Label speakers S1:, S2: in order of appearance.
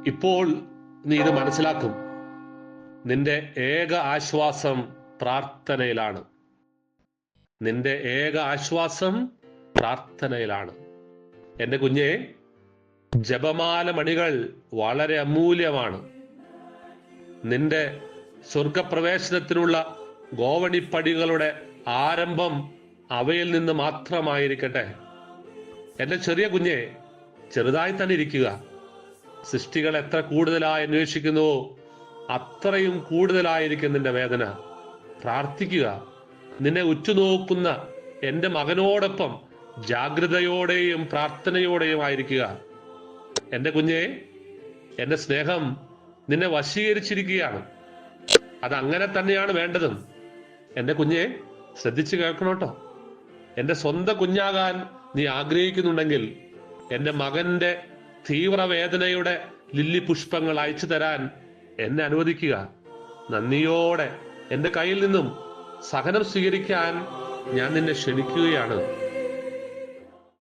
S1: ഇപ്പോൾ നീ ഇത് മനസ്സിലാക്കും. നിന്റെ ഏക ആശ്വാസം പ്രാർത്ഥനയിലാണ്. നിന്റെ ഏക ആശ്വാസം പ്രാർത്ഥനയിലാണ്. എന്റെ കുഞ്ഞെ, ജപമാല മണികൾ വളരെ അമൂല്യമാണ്. നിന്റെ സ്വർഗപ്രവേശനത്തിനുള്ള ഗോവണിപ്പടികളുടെ ആരംഭം അവയിൽ നിന്ന് മാത്രമായിരിക്കട്ടെ. എന്റെ ചെറിയ കുഞ്ഞെ, ചെറുതായി തന്നെ ഇരിക്കുക. സൃഷ്ടികൾ എത്ര കൂടുതലായി അന്വേഷിക്കുന്നുവോ അത്രയും കൂടുതലായിരിക്കും നിന്റെ വേദന. പ്രാർത്ഥിക്കുക. നിന്നെ ഉറ്റുനോക്കുന്ന എന്റെ മകനോടൊപ്പം ജാഗ്രതയോടെയും പ്രാർത്ഥനയോടെയും ആയിരിക്കുക. എന്റെ കുഞ്ഞെ, എന്റെ സ്നേഹം നിന്നെ വശീകരിച്ചിരിക്കുകയാണ്. അതങ്ങനെ തന്നെയാണ് വേണ്ടതും. എന്റെ കുഞ്ഞെ, ശ്രദ്ധിച്ചു കേൾക്കണോട്ടോ. എന്റെ സ്വന്തം കുഞ്ഞാകാൻ നീ ആഗ്രഹിക്കുന്നുണ്ടെങ്കിൽ എന്റെ മകന്റെ തീവ്രവേദനയുടെ ലില്ലി പുഷ്പങ്ങൾ അയച്ചു തരാൻ എന്നെ അനുവദിക്കുക. നന്ദിയോടെ എന്റെ കയ്യിൽ നിന്നും സഹനം സ്വീകരിക്കാൻ ഞാൻ നിന്നെ ക്ഷണിക്കുകയാണ്.